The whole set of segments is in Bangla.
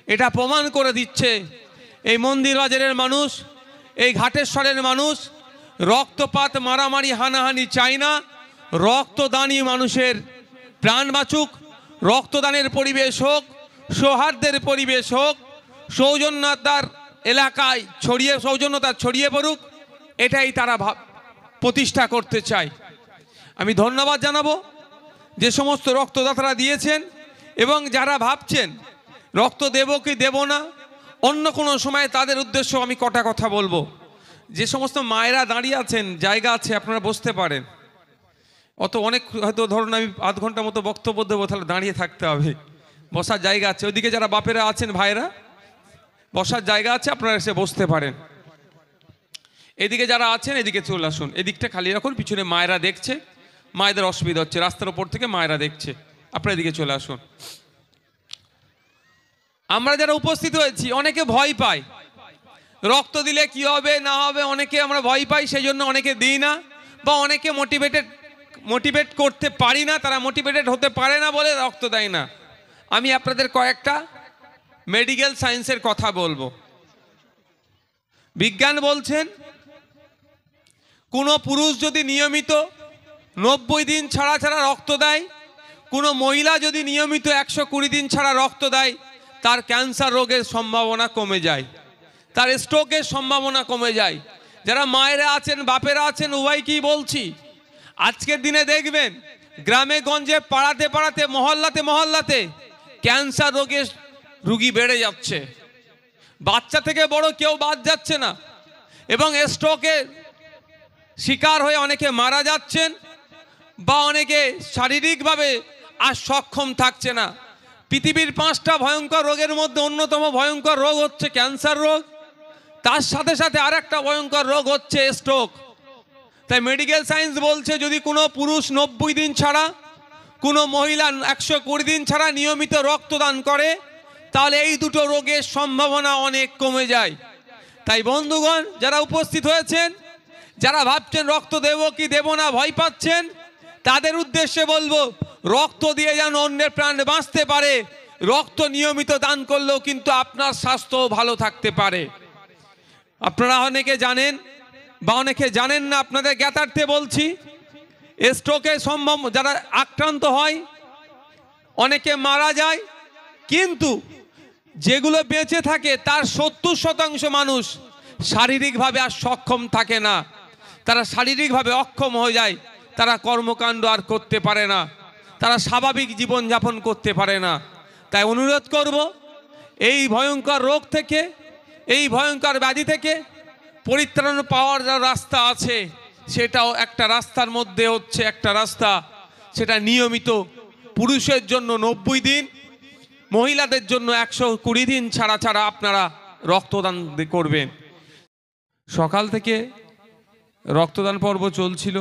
এটা প্রমাণ করে দিচ্ছে এই মন্দির বাজারের মানুষ, এই ঘাটেশ্বরের মানুষ রক্তপাত মারামারি হানাহানি চায় না। রক্তদানই মানুষের প্রাণ বাঁচুক, রক্তদানের পরিবেশ হোক, সৌহার্দ্যের পরিবেশ হোক, সৌজন্যতার এলাকায় সৌজন্যতা ছড়িয়ে পড়ুক, এটাই তারা প্রতিষ্ঠা করতে চায়। আমি ধন্যবাদ জানাবো যে সমস্ত রক্তদাতারা দিয়েছেন এবং যারা ভাবছেন রক্ত দেব কি দেব না, অন্য কোনো সময় তাদের উদ্দেশ্য আমি কটা কথা বলবো। যে সমস্ত মায়েরা দাঁড়িয়ে আছেন, জায়গা আছে, আপনারা বসতে পারেন। অত অনেক হয়তো ধরুন আমি আধ ঘন্টা মতো বক্তব্য দেবো, তাহলে দাঁড়িয়ে থাকতে হবে, বসার জায়গা আছে। ওইদিকে যারা বাপেরা আছেন, ভাইরা, বসার জায়গা আছে, আপনারা এসে বসতে পারেন। এদিকে যারা আছেন এদিকে চলে আসুন, এদিকটা খালি রাখুন, পিছনে মায়েরা দেখছে, মায়েদের অসুবিধা হচ্ছে, রাস্তার ওপর থেকে মায়েরা দেখছে, আপনারা এদিকে চলে আসুন। আমরা যারা উপস্থিত হয়েছি অনেকে ভয় পায়, রক্ত দিলে কি হবে না হবে, অনেকে আমরা ভয় পাই, সেই জন্য অনেকে দিই না, বা অনেকে মোটিভেট করতে পারি না, তারা মোটিভেটেড হতে পারে না বলে রক্ত দেয় না। আমি আপনাদের কয়েকটা মেডিকেল সায়েন্সের কথা বলবো। বিজ্ঞান বলছেন কোনো পুরুষ যদি নিয়মিত 90 দিন ছাড়া ছাড়া রক্ত দেয়, কোনো মহিলা যদি নিয়মিত 120 দিন ছাড়া রক্ত দেয়, তার ক্যান্সার রোগের সম্ভাবনা কমে যায়, তার স্ট্রোকের সম্ভাবনা কমে যায়। যারা মায়েরা আছেন, বাপেরা আছেন, উভয়কেই বলছি, আজকের দিনে দেখবেন গ্রামে গঞ্জে পাড়াতে পাড়াতে মহল্লাতে ক্যান্সার রোগের রুগী বেড়ে যাচ্ছে, বাচ্চা থেকে বড় কেউ বাদ যাচ্ছে না, এবং স্ট্রোকের শিকার হয়ে অনেকে মারা যাচ্ছেন, বা অনেকে শারীরিকভাবে আর সক্ষম থাকছে না। পৃথিবীর 5টা ভয়ঙ্কর রোগের মধ্যে অন্যতম ভয়ঙ্কর রোগ হচ্ছে ক্যান্সার রোগ, তার সাথে সাথে আর একটা ভয়ঙ্কর রোগ হচ্ছে স্ট্রোক। তাই মেডিকেল সায়েন্স বলছে যদি কোনো পুরুষ 90 দিন ছাড়া, কোনো মহিলা 120 দিন ছাড়া নিয়মিত রক্তদান করে, তাহলে এই দুটো রোগের সম্ভাবনা অনেক কমে যায়। তাই বন্ধুগণ যারা উপস্থিত হয়েছেন, যারা ভাবছেন রক্ত দেব কি দেব না, ভয় পাচ্ছেন, তাদের উদ্দেশ্যে বলবো রক্ত দিয়ে যেন অন্যের প্রাণ বাঁচতে পারে, রক্ত নিয়মিত দান করলেও কিন্তু আপনার স্বাস্থ্য ভালো থাকতে পারে। আপনারা অনেকে জানেন বা অনেকে জানেন না, আপনাদের জ্ঞাতার্থে বলছি, স্ট্রোকের যারা আক্রান্ত হয় অনেকে মারা যায়, কিন্তু যেগুলো বেঁচে থাকে তার 70% মানুষ শারীরিকভাবে আর সক্ষম থাকে না, তারা শারীরিকভাবে অক্ষম হয়ে যায়, তারা কর্মকাণ্ড আর করতে পারে না, তারা স্বাভাবিক জীবনযাপন করতে পারে না। তাই অনুরোধ করব, এই ভয়ঙ্কর রোগ থেকে, এই ভয়ঙ্কর ব্যাধি থেকে পরিত্রাণ পাওয়ার যা রাস্তা আছে, সেটাও একটা রাস্তার মধ্যে হচ্ছে একটা রাস্তা, সেটা নিয়মিত পুরুষের জন্য 90 দিন, মহিলাদের জন্য 120 দিন ছাড়া ছাড়া আপনারা রক্তদান করবেন। সকাল থেকে রক্তদান পর্ব চলছিল,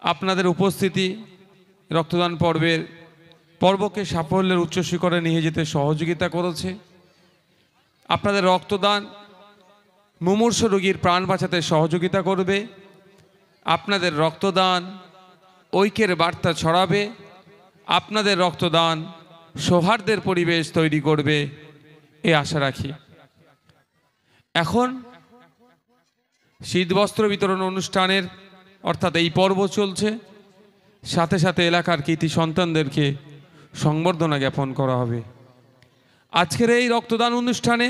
আপনাদের উপস্থিতি রক্তদান পর্বকে সাফল্যের উচ্চ শিখরে নিয়ে যেতে সহযোগিতা করেছে। আপনাদের রক্তদান মুমূর্ষ রোগীর প্রাণ বাঁচাতে সহযোগিতা করবে, আপনাদের রক্তদান ঐক্যের বার্তা ছড়াবে, আপনাদের রক্তদান সৌহার্দ্যের পরিবেশ তৈরি করবে, এ আশা রাখি। এখন শীতবস্ত্র বিতরণ অনুষ্ঠানের অর্থাৎ এই পর্ব চলছে, সাথে সাথে এলাকার কৃতি সন্তানদেরকে সংবর্ধনা জ্ঞাপন করা হবে। আজকের এই রক্তদান অনুষ্ঠানে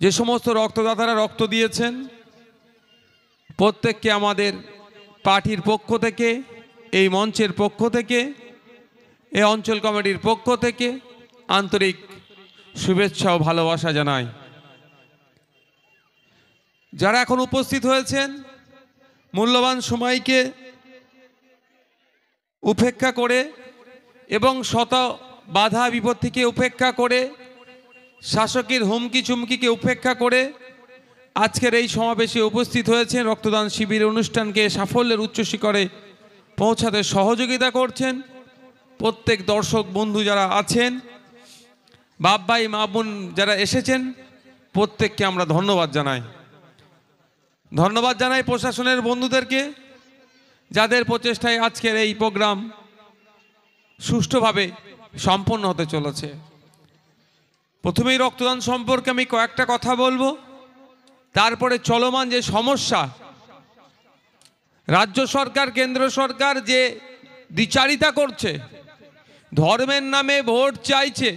যে সমস্ত রক্তদাতারা রক্ত দিয়েছেন, প্রত্যেককে আমাদের পার্টির পক্ষ থেকে, এই মঞ্চের পক্ষ থেকে, এই অঞ্চল কমিটির পক্ষ থেকে আন্তরিক শুভেচ্ছা ও ভালোবাসা জানাই। যারা এখন উপস্থিত হয়েছেন, মূল্যবান সময়কে উপেক্ষা করে এবং শত বাধা বিপত্তিকে উপেক্ষা করে, শাসকের হুমকি চুমকিকে উপেক্ষা করে আজকের এই সমাবেশে উপস্থিত হয়েছেন, রক্তদান শিবির অনুষ্ঠানকে সাফল্যের উচ্চ শিখরে পৌঁছাতে সহযোগিতা করছেন। প্রত্যেক দর্শক বন্ধু যারা আছেন, বাপ ভাই মা বোন যারা এসেছেন, প্রত্যেককে আমরা ধন্যবাদ জানাই। ধন্যবাদ জানাই প্রশাসনের বন্ধুদেরকে, যাদের প্রচেষ্টায় আজকের এই প্রোগ্রাম সুষ্ঠুভাবে সম্পন্ন হতে চলেছে। প্রথমেই রক্তদান সম্পর্কে আমি কয়েকটা কথা বলবো, তারপরে চলমান যে সমস্যা, রাজ্য সরকার কেন্দ্র সরকার যে দ্বিচারিতা করছে, ধর্মের নামে ভোট চাইছে,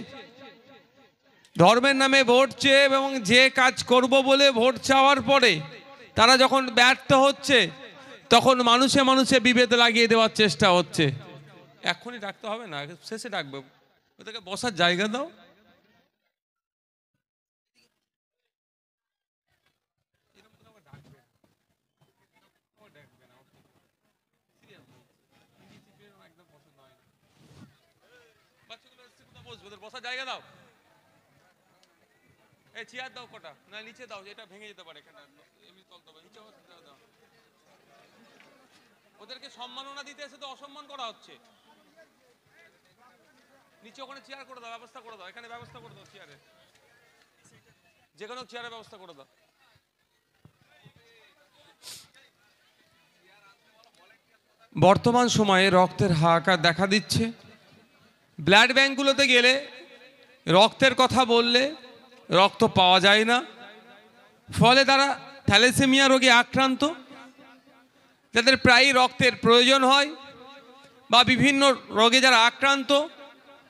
ধর্মের নামে ভোট চেয়ে এবং যে কাজ করব বলে ভোট চাওয়ার পরে তারা যখন ব্যর্থ হচ্ছে তখন মানুষে মানুষে বিভেদ লাগিয়ে দেওয়ার চেষ্টা হচ্ছে। এখনই ডাকতে হবে না, শেষে ডাকবে, ওদেরকে বসার জায়গা দাও। বসার জায়গা দাও, এই চেয়ার দাও কটা, না নিচে দাও, এটা ভেঙে যেতে পারে, এখানে এমনি তলতে হবে, নিচে দাও। ওদেরকে সম্মাননা দিতে এসে তো অসম্মান করা হচ্ছে। নিচে ওখানে চেয়ার করে দাও, ব্যবস্থা করে দাও, এখানে ব্যবস্থা করে দাও, চেয়ারে যে কোনো চেয়ারের ব্যবস্থা করে দাও। বর্তমান সময়ে রক্তের হাহাকার দেখা দিচ্ছে। ব্লাড ব্যাঙ্কগুলোতে গেলে রক্তের কথা বললে রক্ত পাওয়া যায় না, ফলে তারা থ্যালাসেমিয়া রোগে আক্রান্ত, যাদের প্রায়ই রক্তের প্রয়োজন হয়, বা বিভিন্ন রোগে যারা আক্রান্ত,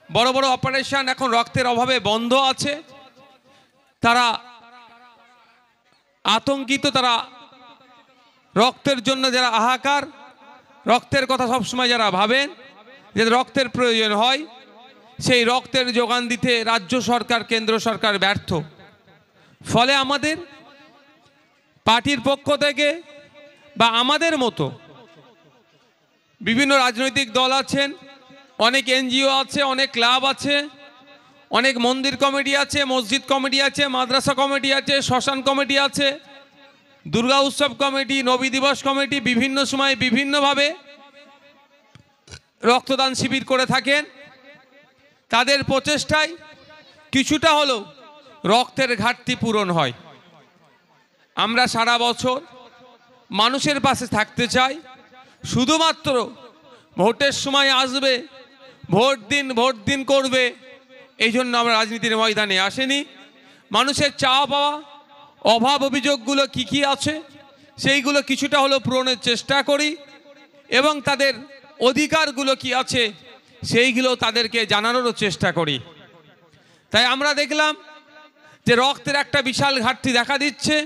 বড় বড় অপারেশন এখন রক্তের অভাবে বন্ধ আছে, তারা আতঙ্কিত, তারা রক্তের জন্য যারা হাহাকার, রক্তের কথা সবসময় যারা ভাবেন যে রক্তের প্রয়োজন হয়, সেই রক্তের যোগান দিতে রাজ্য সরকার কেন্দ্র সরকার ব্যর্থ। ফলে আমাদের পার্টির পক্ষ থেকে বা আমাদের মতো বিভিন্ন রাজনৈতিক দল আছেন, অনেক এনজিও আছে, অনেক ক্লাব আছে, অনেক মন্দির কমিটি আছে, মসজিদ কমিটি আছে, মাদ্রাসা কমিটি আছে, শ্মশান কমিটি আছে, দুর্গা উৎসব কমিটি, নবী দিবস কমিটি বিভিন্ন সময় বিভিন্নভাবে রক্তদান শিবির করে থাকেন। তাদের প্রচেষ্টায় কিছুটা হলেও রক্তের ঘাটতি পূরণ হয়। আমরা সারা বছর মানুষের পাশে থাকতে চাই, শুধুমাত্র ভোটের সময় আসবে, ভোট দিন করবে, এই জন্য আমরা রাজনীতির ময়দানে আসেনি। মানুষের চাওয়া পাওয়া, অভাব অভিযোগগুলো কি আছে সেইগুলো কিছুটা হলেও পূরণের চেষ্টা করি, এবং তাদের অধিকারগুলো কি আছে সেইগুলো তাদেরকে জানানোরও চেষ্টা করি। তাই আমরা দেখলাম যে রক্তের একটা বিশাল ঘাটতি দেখা দিচ্ছে।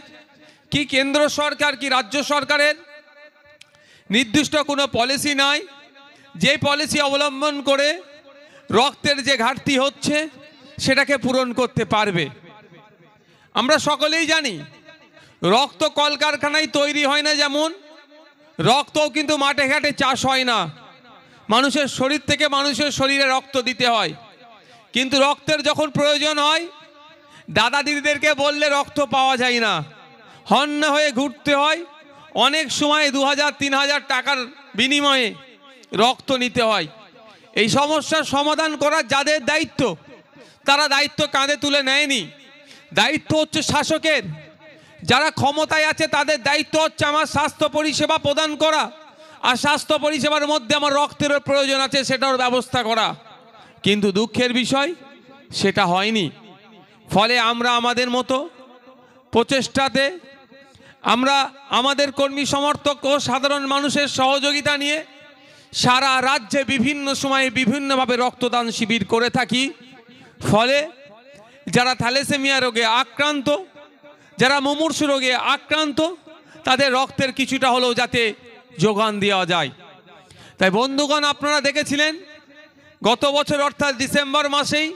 কি কেন্দ্র সরকার কি রাজ্য সরকারের নির্দিষ্ট কোনো পলিসি নাই, যে পলিসি অবলম্বন করে রক্তের যে ঘাটতি হচ্ছে সেটাকে পূরণ করতে পারবে। আমরা সকলেই জানি রক্ত কলকারখানায় তৈরি হয় না, যেমন রক্তও কিন্তু মাঠে ঘাটে চাষ হয় না, মানুষের শরীর থেকে মানুষের শরীরে রক্ত দিতে হয়। কিন্তু রক্তের যখন প্রয়োজন হয়, দাদা দিদিদেরকে বললে রক্ত পাওয়া যায় না, হন্য হয়ে ঘুরতে হয়, অনেক সময় 2000-3000 টাকার বিনিময়ে রক্ত নিতে হয়। এই সমস্যার সমাধান করার যাদের দায়িত্ব, তারা দায়িত্ব কাঁধে তুলে নেয়নি। দায়িত্ব হচ্ছে শাসকের, যারা ক্ষমতায় আছে তাদের দায়িত্ব হচ্ছে আমার স্বাস্থ্য পরিষেবা প্রদান করা, আর স্বাস্থ্য পরিষেবার মধ্যে আমার রক্তের প্রয়োজন আছে সেটার ব্যবস্থা করা। কিন্তু দুঃখের বিষয় সেটা হয়নি। ফলে আমরা আমাদের মতো প্রচেষ্টাতে আমরা আমাদের কর্মী সমর্থক ও সাধারণ মানুষের সহযোগিতা নিয়ে সারা রাজ্যে বিভিন্ন সময়ে বিভিন্নভাবে রক্তদান শিবির করে থাকি। ফলে যারা থ্যালাসেমিয়া রোগে আক্রান্ত, যারা মুমূর্ষু রোগে আক্রান্ত, তাদের রক্তের কিছুটা হলেও যাতে যোগান দেওয়া যায়। তাই বন্ধুগণ, আপনারা দেখেছিলেন গত বছর অর্থাৎ ডিসেম্বর মাসেই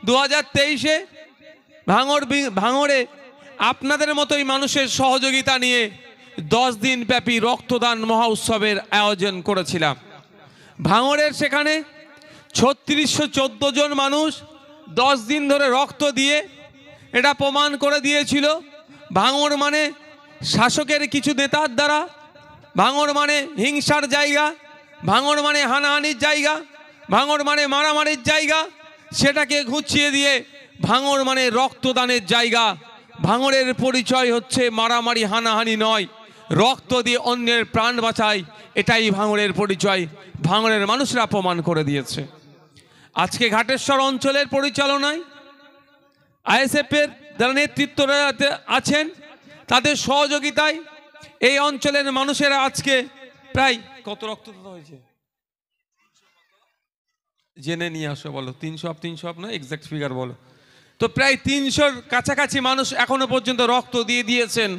2023-এ ভাঙড়ে আপনাদের মতোই মানুষের সহযোগিতা নিয়ে 10 দিন ব্যাপী রক্তদান মহা উৎসবের আয়োজন করেছিলাম। ভাঙড়ের সেখানে 3614 জন মানুষ 10 দিন ধরে রক্ত দিয়ে এটা প্রমাণ করে দিয়েছিল ভাঙড় মানে শাসকের কিছু নেতার দ্বারা, ভাঙড় মানে হিংসার জায়গা, ভাঙড় মানে হানাহানির জায়গা, ভাঙড় মানে মারামারির জায়গা, সেটাকে ঘুচিয়ে দিয়ে ভাঙড় মানে রক্তদানের জায়গা। ভাঙড়ের পরিচয় হচ্ছে মারামারি হানাহানি নয়, রক্ত দিয়ে অন্যের প্রাণ বাঁচায়, এটাই ভাঙড়ের পরিচয়। ভাঙড়ের মানুষরা প্রমাণ করে দিয়েছে। আজকে ঘাটেশ্বর অঞ্চলের পরিচালনায় আইএসএফ এর যারা নেতৃত্বরা আছেন তাদের সহযোগিতায় এই অঞ্চলের মানুষেরা আজকে প্রায় কত রক্তদান হয়েছে জেনে নিয়ে আসো, বলো 300 না এক্সাক্ট ফিগার বলো। তো প্রায় 300-র কাছাকাছি মানুষ এখনো পর্যন্ত রক্ত দিয়ে দিয়েছেন।